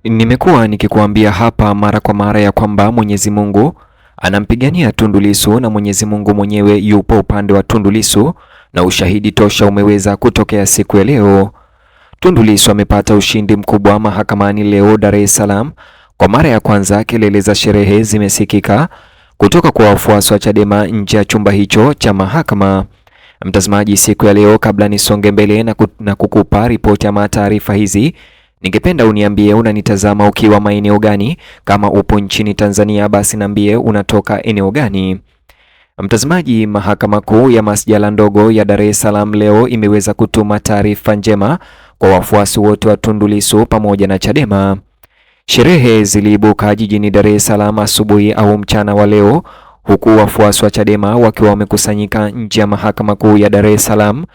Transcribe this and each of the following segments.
Nimekuwa nikikuambia hapa mara kwa mara ya kwamba Mwenyezi Mungu anampigania Tundu Lissu na Mwenyezi Mungu mwenyewe yupo upande wa Tundu Lissu na ushahidi tosha umeweza kutokea siku ya leo. Tundu Lissu amepata ushindi mkubwa mahakamani leo Dar es Salaam. Kwa mara ya kwanza kelele za sherehe zimesikika kutoka kwa wafuasi wa Chadema nje ya chumba hicho cha mahakama. Mtazamaji, siku ya leo, kabla nisonge mbele na kukupa ripoti ama taarifa hizi, ningependa uniambie unanitazama ukiwa maeneo gani. Kama upo nchini Tanzania, basi niambie unatoka eneo gani. Mtazamaji, Mahakama Kuu ya Masjala ndogo ya Dar es Salaam leo imeweza kutuma taarifa njema kwa wafuasi wote wa Tundu Lissu pamoja na Chadema. Sherehe ziliibuka jijini Dar es Salaam asubuhi au mchana wa leo, huku wafuasi wa Chadema wakiwa wamekusanyika nje ya Mahakama Kuu ya Dar es Salaam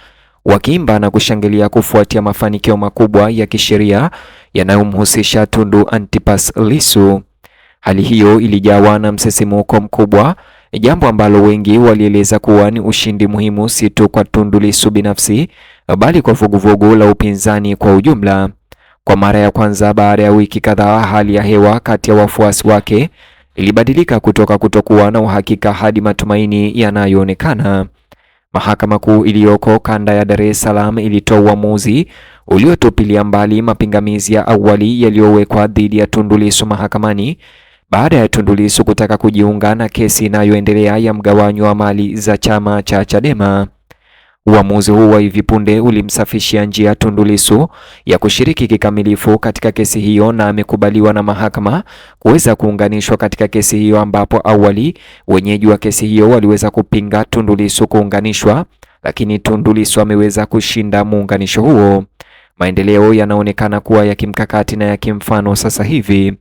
wakiimba na kushangilia kufuatia mafanikio makubwa ya kisheria yanayomhusisha Tundu Antipas Lissu. Hali hiyo ilijawa na msisimuko mkubwa, jambo ambalo wengi walieleza kuwa ni ushindi muhimu si tu kwa Tundu Lissu binafsi, bali kwa vuguvugu la upinzani kwa ujumla. Kwa mara ya kwanza baada ya wiki kadhaa, hali ya hewa kati ya wafuasi wake ilibadilika kutoka kutokuwa na uhakika hadi matumaini yanayoonekana. Mahakama Kuu iliyoko kanda ya Dar es Salaam ilitoa uamuzi uliotupilia mbali mapingamizi ya awali yaliyowekwa dhidi ya Tundu Lissu mahakamani baada ya Tundu Lissu kutaka kujiunga na kesi inayoendelea ya mgawanyo wa mali za chama cha Chadema. Uamuzi huu wa hivi punde ulimsafishia njia Tundu Lissu ya kushiriki kikamilifu katika kesi hiyo, na amekubaliwa na mahakama kuweza kuunganishwa katika kesi hiyo, ambapo awali wenyeji wa kesi hiyo waliweza kupinga Tundu Lissu kuunganishwa, lakini Tundu Lissu ameweza kushinda muunganisho huo. Maendeleo yanaonekana kuwa ya kimkakati na ya kimfano sasa hivi.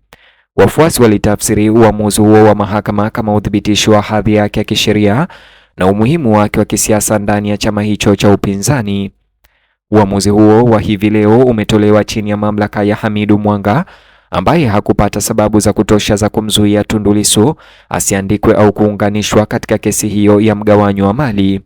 Wafuasi walitafsiri uamuzi huo wa mahakama kama udhibitisho wa hadhi yake ya kisheria na umuhimu wake wa kisiasa ndani ya chama hicho cha upinzani. Uamuzi huo wa hivi leo umetolewa chini ya mamlaka ya Hamidu Mwanga, ambaye hakupata sababu za kutosha za kumzuia Tundu Lissu asiandikwe au kuunganishwa katika kesi hiyo ya mgawanyo wa mali.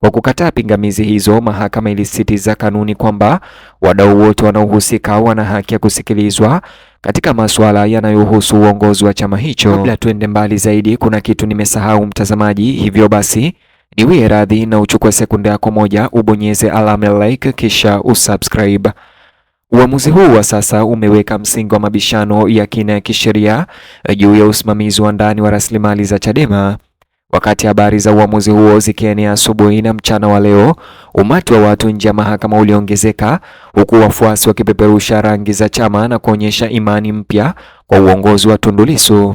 Kwa kukataa pingamizi hizo, mahakama ilisisitiza kanuni kwamba wadau wote wanaohusika wana haki ya kusikilizwa katika masuala yanayohusu uongozi wa chama hicho. Kabla tuende mbali zaidi, kuna kitu nimesahau mtazamaji, hivyo basi niwie radhi na uchukue sekunde yako moja ubonyeze alama ya like kisha usubscribe. Uamuzi huu wa sasa umeweka msingi wa mabishano ya kina ya kisheria juu ya usimamizi wa ndani wa rasilimali za Chadema. Wakati habari za uamuzi huo zikienea asubuhi na mchana wa leo, umati wa watu nje ya mahakama uliongezeka, huku wafuasi wakipeperusha rangi za chama na kuonyesha imani mpya kwa uongozi wa Tundu Lissu.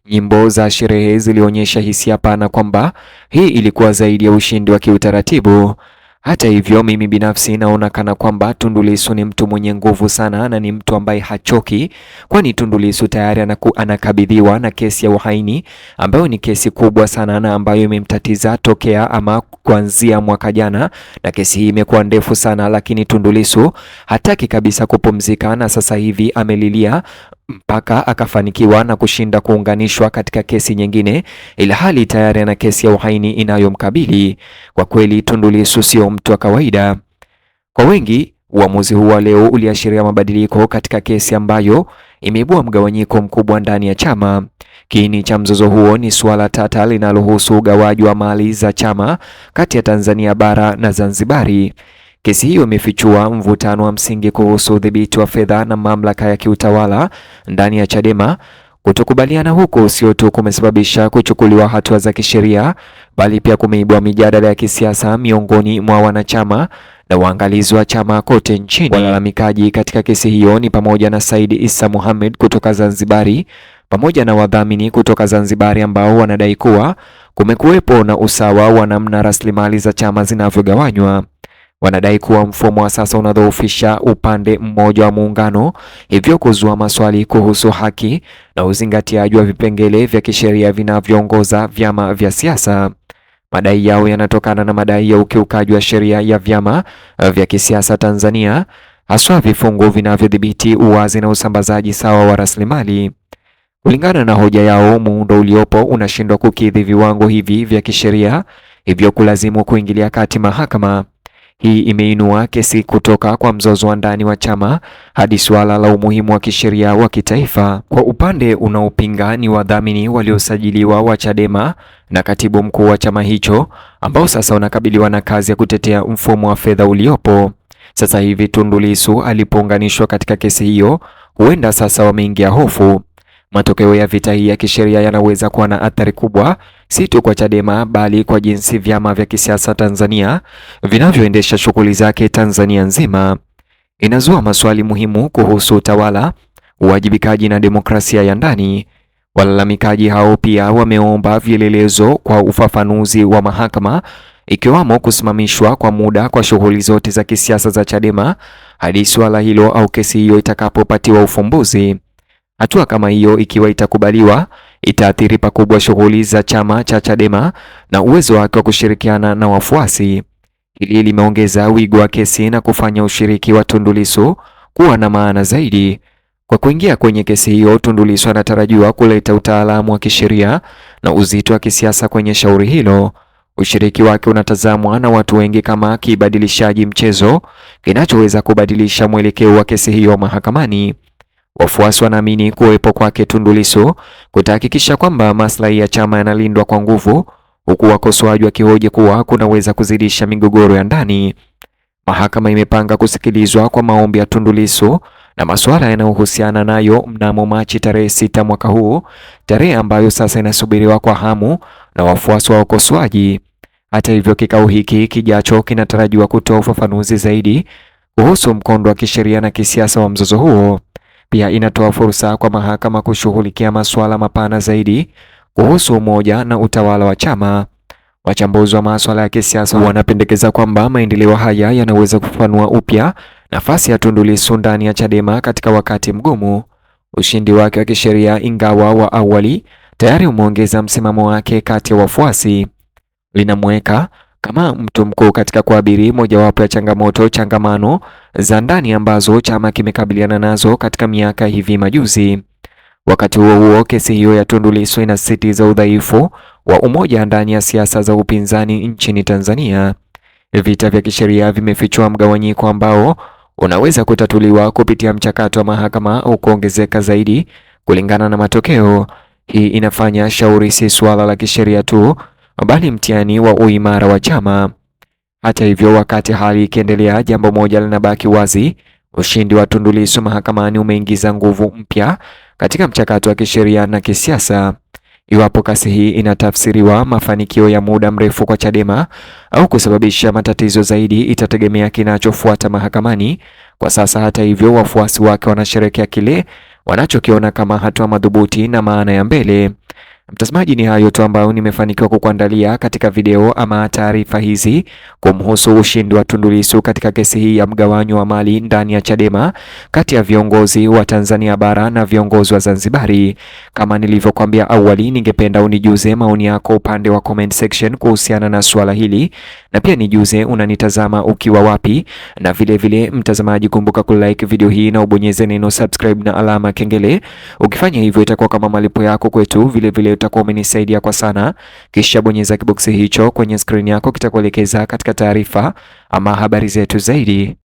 Nyimbo za sherehe zilionyesha hisia pana kwamba hii ilikuwa zaidi ya ushindi wa kiutaratibu. Hata hivyo, mimi binafsi naona kana kwamba Tundu Lissu ni mtu mwenye nguvu sana na ni mtu ambaye hachoki, kwani Tundu Lissu tayari anakabidhiwa na kesi ya uhaini ambayo ni kesi kubwa sana na ambayo imemtatiza tokea ama kuanzia mwaka jana, na kesi hii imekuwa ndefu sana, lakini Tundu Lissu hataki kabisa kupumzika na sasa hivi amelilia mpaka akafanikiwa na kushinda kuunganishwa katika kesi nyingine, ila hali tayari ana kesi ya uhaini inayomkabili. Kwa kweli Tundu Lissu sio mtu wa kawaida. Kwa wengi, uamuzi huu wa leo uliashiria mabadiliko katika kesi ambayo imeibua mgawanyiko mkubwa ndani ya chama. Kiini cha mzozo huo ni suala tata linalohusu ugawaji wa mali za chama kati ya Tanzania bara na Zanzibari. Kesi hiyo imefichua mvutano wa msingi kuhusu udhibiti wa fedha na mamlaka ya kiutawala ndani ya Chadema. Kutokubaliana huko sio tu kumesababisha kuchukuliwa hatua za kisheria, bali pia kumeibua mijadala ya kisiasa miongoni mwa wanachama na waangalizi wa chama kote nchini. Walalamikaji katika kesi hiyo ni pamoja na Said Issa Mohamed kutoka Zanzibari pamoja na wadhamini kutoka Zanzibari ambao wanadai kuwa kumekuwepo na usawa wa namna rasilimali za chama zinavyogawanywa. Wanadai kuwa mfumo wa sasa unadhoofisha upande mmoja wa muungano, hivyo kuzua maswali kuhusu haki na uzingatiaji wa vipengele vya kisheria vinavyoongoza vyama vya siasa. Madai yao yanatokana na madai ya ukiukaji wa sheria ya vyama vya kisiasa Tanzania, haswa vifungu vinavyodhibiti uwazi na usambazaji sawa wa rasilimali. Kulingana na hoja yao, muundo uliopo unashindwa kukidhi viwango hivi vya kisheria, hivyo kulazimu kuingilia kati mahakama. Hii imeinua kesi kutoka kwa mzozo wa ndani wa chama hadi suala la umuhimu wa kisheria wa kitaifa. Kwa upande unaopinga ni wadhamini waliosajiliwa wa Chadema na katibu mkuu wa chama hicho ambao sasa wanakabiliwa na kazi ya kutetea mfumo wa fedha uliopo. Sasa hivi Tundu Lissu alipounganishwa katika kesi hiyo, huenda sasa wameingia hofu. Matokeo ya vita hii ya kisheria yanaweza kuwa na athari kubwa si tu kwa Chadema bali kwa jinsi vyama vya kisiasa Tanzania vinavyoendesha shughuli zake Tanzania nzima. Inazua maswali muhimu kuhusu utawala, uwajibikaji na demokrasia ya ndani. Walalamikaji hao pia wameomba vielelezo kwa ufafanuzi wa mahakama, ikiwamo kusimamishwa kwa muda kwa shughuli zote za kisiasa za Chadema hadi suala hilo au kesi hiyo itakapopatiwa ufumbuzi. Hatua kama hiyo ikiwa itakubaliwa, itaathiri pakubwa shughuli za chama cha Chadema na uwezo wake wa kushirikiana na wafuasi. Hili limeongeza wigo wa kesi na kufanya ushiriki wa Tundu Lissu kuwa na maana zaidi. Kwa kuingia kwenye kesi hiyo, Tundu Lissu anatarajiwa kuleta utaalamu wa kisheria na uzito wa kisiasa kwenye shauri hilo. Ushiriki wake unatazamwa na watu wengi kama kibadilishaji mchezo kinachoweza kubadilisha mwelekeo wa kesi hiyo mahakamani. Wafuasi wanaamini kuwepo kwake Tundu Lissu kutahakikisha kwamba maslahi ya chama yanalindwa kwa nguvu, huku wakosoaji wakihoji kuwa kunaweza kuzidisha migogoro ya ndani. Mahakama imepanga kusikilizwa kwa maombi ya Tundu Lissu na masuala yanayohusiana nayo mnamo Machi tarehe 6 mwaka huu, tarehe ambayo sasa inasubiriwa kwa hamu na wafuasi wa wakosoaji. Hata hivyo, kikao hiki kijacho kinatarajiwa kutoa ufafanuzi zaidi kuhusu mkondo wa kisheria na kisiasa wa mzozo huo. Pia inatoa fursa kwa mahakama kushughulikia masuala mapana zaidi kuhusu umoja na utawala wa chama. Wachambuzi wa masuala ya kisiasa wanapendekeza kwamba maendeleo haya yanaweza kufanua upya nafasi ya Tundu Lissu ndani ya Chadema katika wakati mgumu. Ushindi wake wa kisheria, ingawa wa awali, tayari umeongeza msimamo wake kati ya wafuasi. Linamweka kama mtu mkuu katika kuabiri mojawapo ya changamano za ndani ambazo chama kimekabiliana nazo katika miaka hivi majuzi. Wakati huo huo, kesi hiyo ya Tundu Lissu inasisitiza udhaifu wa umoja ndani ya siasa za upinzani nchini Tanzania. Vita vya kisheria vimefichua mgawanyiko ambao unaweza kutatuliwa kupitia mchakato wa mahakama au kuongezeka zaidi kulingana na matokeo. Hii inafanya shauri si suala la kisheria tu, bali mtihani wa uimara wa chama. Hata hivyo, wakati hali ikiendelea, jambo moja linabaki wazi: ushindi wa Tundu Lissu mahakamani umeingiza nguvu mpya katika mchakato wa kisheria na kisiasa. Iwapo kasi hii inatafsiriwa mafanikio ya muda mrefu kwa Chadema au kusababisha matatizo zaidi, itategemea kinachofuata mahakamani. Kwa sasa, hata hivyo, wafuasi wake wanasherehekea kile wanachokiona kama hatua madhubuti na maana ya mbele. Mtazamaji, ni hayo tu ambayo nimefanikiwa kukuandalia katika video ama taarifa hizi kumhusu ushindi wa Tundu Lissu katika kesi hii ya mgawanyo wa mali ndani ya Chadema kati ya viongozi wa Tanzania bara na viongozi wa Zanzibari. Kama nilivyokuambia awali, ningependa unijuze maoni yako upande wa comment section kuhusiana na suala hili, na pia nijuze unanitazama ukiwa wapi, na vile mtazamaji, kumbuka kulike video hii na ubonyeze neno subscribe na alama kengele. Ukifanya hivyo itakuwa kama malipo yako kwetu, vile utakuwa umenisaidia kwa sana. Kisha bonyeza kiboksi hicho kwenye screen yako, kitakuelekeza katika taarifa ama habari zetu zaidi.